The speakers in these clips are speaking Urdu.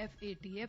FATF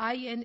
IN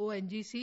ONGC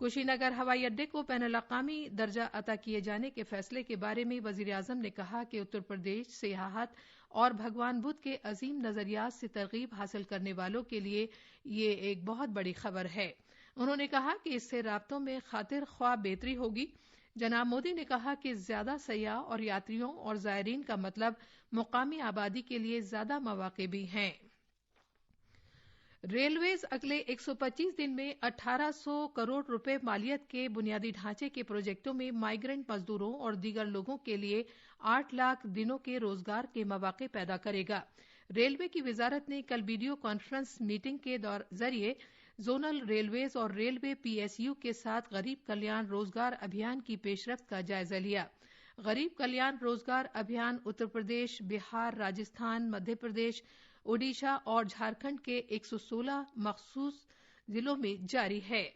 کشی نگر ہوائی اڈے کو بین الاقوامی درجہ عطا کیے جانے کے فیصلے کے بارے میں وزیر اعظم نے کہا کہ اتر پردیش سیاحت اور بھگوان بدھ کے عظیم نظریات سے ترغیب حاصل کرنے والوں کے لیے یہ ایک بہت بڑی خبر ہے۔ انہوں نے کہا کہ اس سے رابطوں میں خاطر خواہ بہتری ہوگی۔ جناب مودی نے کہا کہ زیادہ سیاح اور یاتریوں اور زائرین کا مطلب مقامی آبادی کے لیے زیادہ مواقع بھی ہیں۔ ریلویز اگلے 125 دن میں 1800 کروڑ روپے مالیت کے بنیادی ڈھانچے کے پروجیکٹوں میں مائیگرنٹ مزدوروں اور دیگر لوگوں کے لیے 8 لاکھ دنوں کے روزگار کے مواقع پیدا کرے گا۔ ریلوے کی وزارت نے کل ویڈیو کانفرنس میٹنگ کے ذریعے زونل ریلویز اور ریلوے پی ایس یو کے ساتھ غریب کلیان روزگار ابھیان کی پیش رفت کا جائزہ لیا۔ غریب کلیان روزگار ابھیان اتر پردیش، بہار، راجستھان، مدھیہ پردیش، اوڈیشہ اور جھارکھنڈ کے 116 مخصوص ضلعوں میں جاری ہے۔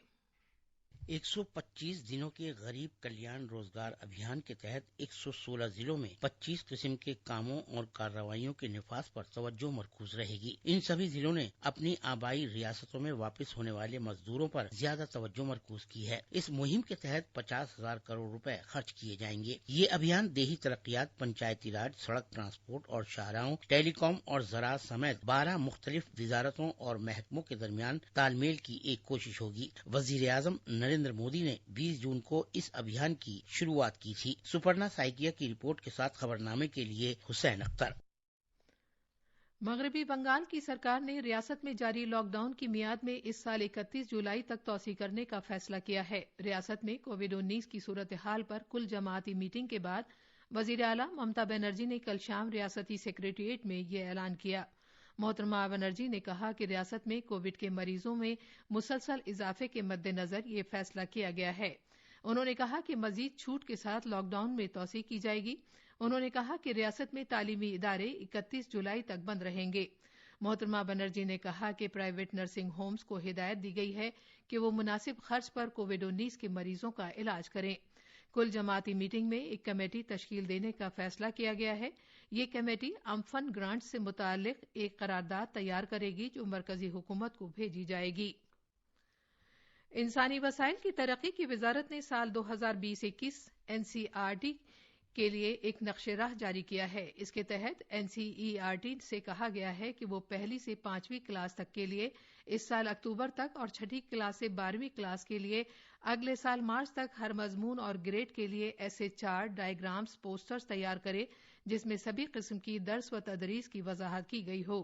125 دنوں کے غریب کلیان روزگار ابھیان کے تحت 116 ضلعوں میں 25 قسم کے کاموں اور کارروائیوں کے نفاذ پر توجہ مرکوز رہے گی۔ ان سبھی ضلعوں نے اپنی آبائی ریاستوں میں واپس ہونے والے مزدوروں پر زیادہ توجہ مرکوز کی ہے۔ اس مہم کے تحت 50,000 کروڑ روپے خرچ کیے جائیں گے۔ یہ ابھیان دیہی ترقیات، پنچایتی راج، سڑک ٹرانسپورٹ اور شاہراہوں، ٹیلی کام اور زراعت سمیت 12 مختلف وزارتوں اور محکموں کے درمیان تال میل کی ایک کوشش ہوگی۔ وزیر اعظم نریندر مودی نے 20 جون کو اس ابھیان کی شروعات کی تھی۔ سپرنا سائکیا کی رپورٹ کے ساتھ خبرنامے کے لیے حسین اختر۔ مغربی بنگال کی سرکار نے ریاست میں جاری لاک ڈاؤن کی میعاد میں اس سال 31 جولائی تک توسیع کرنے کا فیصلہ کیا ہے۔ ریاست میں کووڈ-19 کی صورتحال پر کل جماعتی میٹنگ کے بعد وزیر اعلیٰ ممتا بنرجی نے کل شام ریاستی سیکریٹریٹ میں یہ اعلان کیا۔ محترمہ بنرجی نے کہا کہ ریاست میں کووڈ کے مریضوں میں مسلسل اضافے کے مد نظر یہ فیصلہ کیا گیا ہے۔ انہوں نے کہا کہ مزید چھوٹ کے ساتھ لاک ڈاؤن میں توسیع کی جائے گی۔ انہوں نے کہا کہ ریاست میں تعلیمی ادارے 31 جولائی تک بند رہیں گے۔ محترمہ بنرجی نے کہا کہ پرائیویٹ نرسنگ ہومز کو ہدایت دی گئی ہے کہ وہ مناسب خرچ پر کووڈ-19 کے مریضوں کا علاج کریں۔ کل جماعتی میٹنگ میں ایک کمیٹی تشکیل دینے کا فیصلہ کیا گیا ہے۔ یہ کمیٹی امفن گرانٹ سے متعلق ایک قرارداد تیار کرے گی جو مرکزی حکومت کو بھیجی جائے گی۔ انسانی وسائل کی ترقی کی وزارت نے سال 2020-21 NCERT کے لیے ایک نقشہ راہ جاری کیا ہے۔ اس کے تحت NCERT سے کہا گیا ہے کہ وہ پہلی سے 5ویں کلاس تک کے لیے اس سال اکتوبر تک اور چھٹی کلاس سے 12ویں کلاس کے لیے اگلے سال مارچ تک ہر مضمون اور گریڈ کے لیے ایسے چارٹ، ڈائیگرامز، پوسٹرز تیار کرے جس میں سبھی قسم کی درس و تدریس کی وضاحت کی گئی ہو۔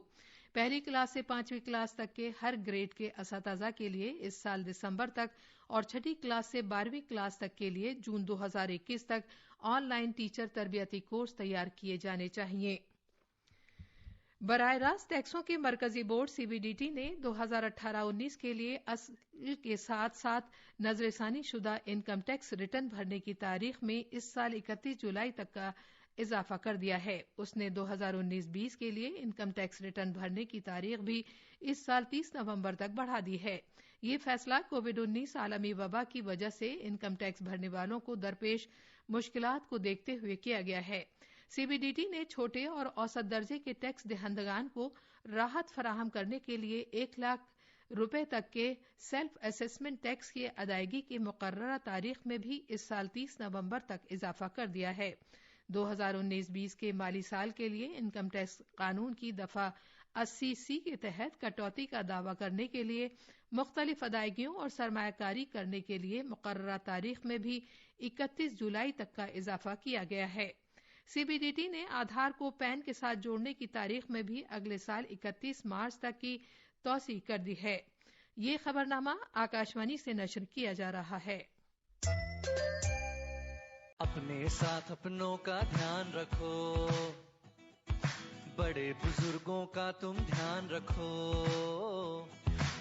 پہلی کلاس سے 5ویں کلاس تک کے ہر گریڈ کے اساتذہ کے لیے اس سال دسمبر تک اور چھٹی کلاس سے 12ویں کلاس تک کے لیے جون 2021 تک آن لائن ٹیچر تربیتی کورس تیار کیے جانے چاہیے۔ براہ راست ٹیکسوں کے مرکزی بورڈ CBDT نے 2018-19 کے لیے اصل کے ساتھ ساتھ نظر ثانی شدہ انکم ٹیکس ریٹرن بھرنے کی تاریخ میں اس سال 31 جولائی تک کا اضافہ کر دیا ہے۔ اس نے 2019-20 کے لیے انکم ٹیکس ریٹرن بھرنے کی تاریخ بھی اس سال 30 نومبر تک بڑھا دی ہے۔ یہ فیصلہ کووڈ-19 عالمی وبا کی وجہ سے انکم ٹیکس بھرنے والوں کو درپیش مشکلات کو دیکھتے ہوئے کیا گیا ہے۔ CBDT نے چھوٹے اور اوسط درجے کے ٹیکس دہندگان کو راحت فراہم کرنے کے لیے 1 لاکھ روپے تک کے سیلف اسیسمنٹ ٹیکس کی ادائیگی کی مقررہ تاریخ میں بھی اس سال 30 نومبر تک اضافہ کر دیا ہے۔ 2019-20 کے مالی سال کے لیے انکم ٹیکس قانون کی دفعہ 80C کے تحت کٹوتی کا دعویٰ کرنے کے لیے مختلف ادائیگیوں اور سرمایہ کاری کرنے کے لیے مقررہ تاریخ میں بھی 31 جولائی تک کا اضافہ کیا گیا ہے۔ CBDT نے آدھار کو پین کے ساتھ جوڑنے کی تاریخ میں بھی اگلے سال 31 مارچ تک کی توسیع کر دی ہے۔ یہ خبرنامہ آکاشوانی سے نشر کیا جا رہا ہے۔ اپنے ساتھ اپنوں کا دھیان رکھو، بڑے بزرگوں کا تم دھیان رکھو،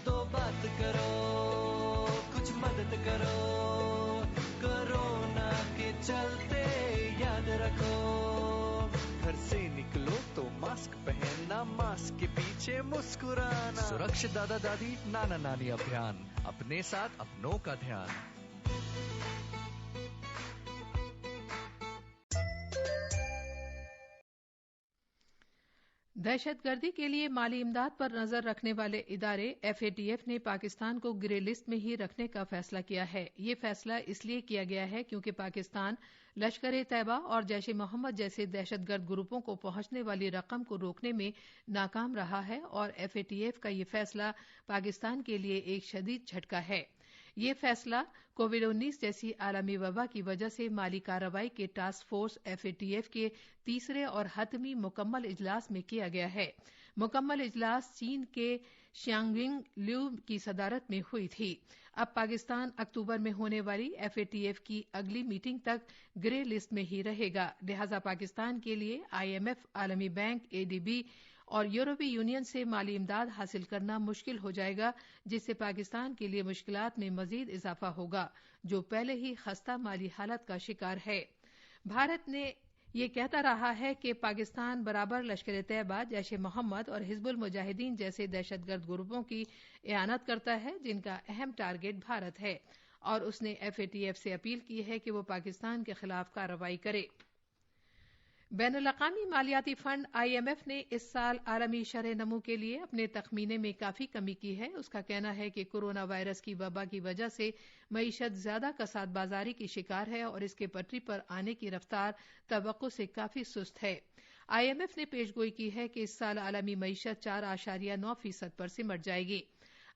تو بات کرو، کچھ مدد کرو، کورونا کے چلتے یاد رکھو، گھر سے نکلو تو ماسک پہننا، ماسک کے پیچھے مسکرانا، سرکشت دادا دادی نانا نانی ابھیان، اپنے ساتھ اپنوں کا دھیان۔ دہشت گردی کے لیے مالی امداد پر نظر رکھنے والے ادارے FATF نے پاکستان کو گرے لسٹ میں ہی رکھنے کا فیصلہ کیا ہے۔ یہ فیصلہ اس لیے کیا گیا ہے کیونکہ پاکستان لشکر طیبہ اور جیش محمد جیسے دہشت گرد گروپوں کو پہنچنے والی رقم کو روکنے میں ناکام رہا ہے، اور FATF کا یہ فیصلہ پاکستان کے لیے ایک شدید جھٹکا ہے۔ یہ فیصلہ کووڈ-19 جیسی عالمی وبا کی وجہ سے مالی کارروائی کے ٹاسک فورس FATF کے تیسرے اور حتمی مکمل اجلاس میں کیا گیا ہے۔ مکمل اجلاس چین کے شیانگونگ لیو کی صدارت میں ہوئی تھی۔ اب پاکستان اکتوبر میں ہونے والی FATF کی اگلی میٹنگ تک گرے لسٹ میں ہی رہے گا، لہذا پاکستان کے لیے IMF، عالمی بینک، ADB اور یورپی یونین سے مالی امداد حاصل کرنا مشکل ہو جائے گا، جس سے پاکستان کے لیے مشکلات میں مزید اضافہ ہوگا، جو پہلے ہی خستہ مالی حالت کا شکار ہے۔ بھارت نے یہ کہتا رہا ہے کہ پاکستان برابر لشکر طیبہ، جیش محمد اور حزب المجاہدین جیسے دہشت گرد گروپوں کی اعانت کرتا ہے، جن کا اہم ٹارگٹ بھارت ہے، اور اس نے FATF سے اپیل کی ہے کہ وہ پاکستان کے خلاف کارروائی کرے۔ بین الاقوامی مالیاتی فنڈ IMF نے اس سال عالمی شرح نمو کے لیے اپنے تخمینے میں کافی کمی کی ہے۔ اس کا کہنا ہے کہ کورونا وائرس کی وبا کی وجہ سے معیشت زیادہ کساد بازاری کی شکار ہے اور اس کے پٹری پر آنے کی رفتار توقع سے کافی سست ہے۔ IMF نے پیش گوئی کی ہے کہ اس سال عالمی معیشت 4.9% پر سمٹ جائے گی۔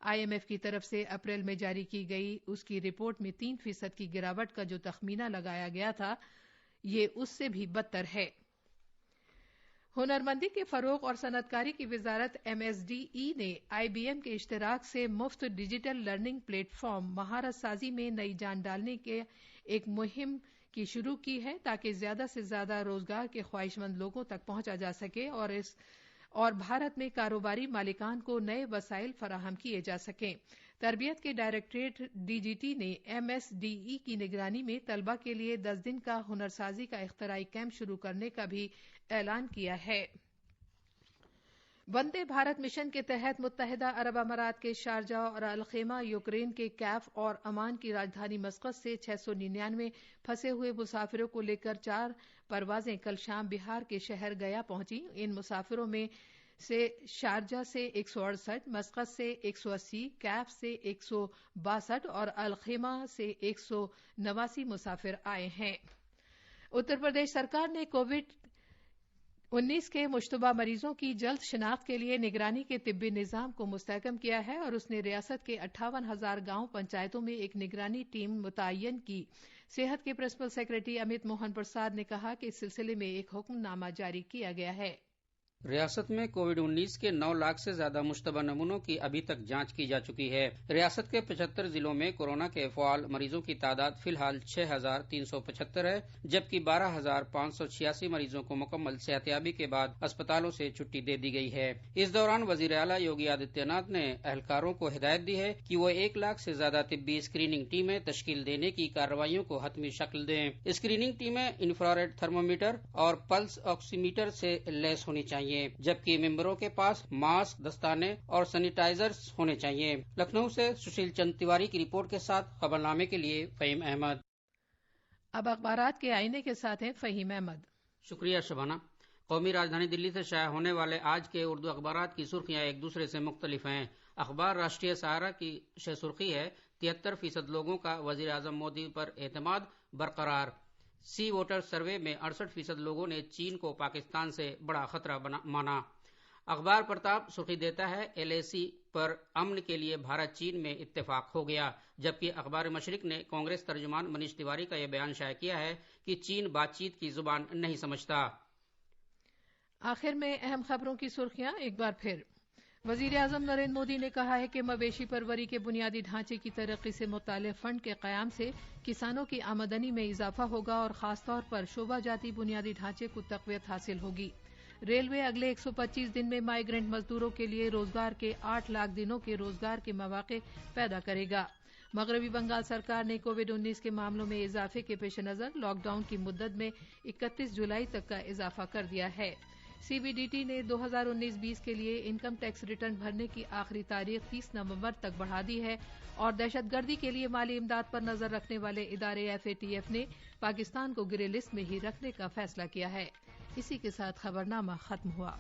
IMF کی طرف سے اپریل میں جاری کی گئی اس کی رپورٹ میں 3% کی گراوٹ کا جو تخمینہ لگایا گیا تھا، یہ اس سے بھی بدتر ہے۔ ہنرمندی کے فروغ اور صنعت کاری کی وزارت MSDE نے IBM کے اشتراک سے مفت ڈیجیٹل لرننگ پلیٹ فارم مہارت سازی میں نئی جان ڈالنے کے ایک مہم کی شروع کی ہے، تاکہ زیادہ سے زیادہ روزگار کے خواہش مند لوگوں تک پہنچا جا سکے اور بھارت میں کاروباری مالکان کو نئے وسائل فراہم کیے جا سکیں۔ تربیت کے ڈائریکٹریٹ DGT نے MSDE کی نگرانی میں طلبہ کے لیے 10 دن کا ہنر سازی کا اختراعی کیمپ شروع کرنے کا بھی اعلان کیا ہے۔ وندے بھارت مشن کے تحت متحدہ عرب امارات کے شارجہ اور الخیمہ، یوکرین کے کیف اور عمان کی راجدھانی مسقط سے 699 پھنسے ہوئے مسافروں کو لے کر 4 پروازیں کل شام بہار کے شہر گیا پہنچی۔ ان مسافروں میں سے شارجہ سے 168، مسقط سے 180، کیف سے 162 اور الخیمہ سے 189 مسافر آئے ہیں۔ اتر پردیش سرکار نے کووڈ-19 کے مشتبہ مریضوں کی جلد شناخت کے لیے نگرانی کے طبی نظام کو مستحکم کیا ہے، اور اس نے ریاست کے 58,000 گاؤں پنچایتوں میں ایک نگرانی ٹیم متعین کی۔ صحت کے پرنسپل سیکرٹری امیت موہن پرساد نے کہا کہ اس سلسلے میں ایک حکم نامہ جاری کیا گیا ہے۔ ریاست میں کووڈ-19 کے 9 لاکھ سے زیادہ مشتبہ نمونوں کی ابھی تک جانچ کی جا چکی ہے۔ ریاست کے 75 ضلعوں میں کورونا کے فعال مریضوں کی تعداد فی الحال 6,375 ہے، جبکہ 12,586 مریضوں کو مکمل صحتیابی کے بعد اسپتالوں سے چھٹی دے دی گئی ہے۔ اس دوران وزیر اعلیٰ یوگی آدتیہ ناتھ نے اہلکاروں کو ہدایت دی ہے کہ وہ 1 لاکھ سے زیادہ طبی اسکریننگ ٹیمیں تشکیل دینے کی کارروائیوں کو حتمی شکل دیں۔ اسکریننگ ٹیمیں انفراریڈ تھرمومیٹر اور پلس آکسی میٹر سے لیس ہونی چاہیے، جبکہ ممبروں کے پاس ماسک، دستانے اور سینیٹائزرز ہونے چاہیے۔ لکھنؤ سے سشیل چند تیواری کی رپورٹ کے ساتھ خبرنامے کے لیے فہیم احمد۔ اب اخبارات کے آئینے کے ساتھ ہیں فہیم احمد۔ شکریہ شبانہ۔ قومی راجدھانی دلی سے شائع ہونے والے آج کے اردو اخبارات کی سرخیاں ایک دوسرے سے مختلف ہیں۔ اخبار راشٹریہ سہارا کی شہ سرخی ہے 73% لوگوں کا وزیر اعظم مودی پر اعتماد برقرار۔ سی ووٹر سروے میں 68% لوگوں نے چین کو پاکستان سے بڑا خطرہ مانا۔ اخبار پرتاپ سرخی دیتا ہے LAC پر امن کے لیے بھارت چین میں اتفاق ہو گیا، جبکہ اخبار مشرق نے کانگریس ترجمان منیش تیواری کا یہ بیان شائع کیا ہے کہ چین بات چیت کی زبان نہیں سمجھتا۔ آخر میں اہم خبروں کی سرخیاں ایک بار پھر۔ وزیر اعظم نریندر مودی نے کہا ہے کہ مویشی پروری کے بنیادی ڈھانچے کی ترقی سے متعلق فنڈ کے قیام سے کسانوں کی آمدنی میں اضافہ ہوگا اور خاص طور پر شعبہ جاتی بنیادی ڈھانچے کو تقویت حاصل ہوگی۔ ریلوے اگلے 125 دن میں مائیگرنٹ مزدوروں کے لیے روزگار کے 8 لاکھ دنوں کے روزگار کے مواقع پیدا کرے گا۔ مغربی بنگال سرکار نے کووڈ-19 کے معاملوں میں اضافے کے پیش نظر لاک ڈاؤن کی مدت میں 31 جولائی تک کا اضافہ کر دیا ہے۔ CBDT نے 2019-20 کے لیے انکم ٹیکس ریٹرن بھرنے کی آخری تاریخ 30 نومبر تک بڑھا دی ہے، اور دہشت گردی کے لیے مالی امداد پر نظر رکھنے والے ادارے FATF نے پاکستان کو گرے لسٹ میں ہی رکھنے کا فیصلہ کیا ہے۔ اسی کے ساتھ خبرنامہ ختم ہوا۔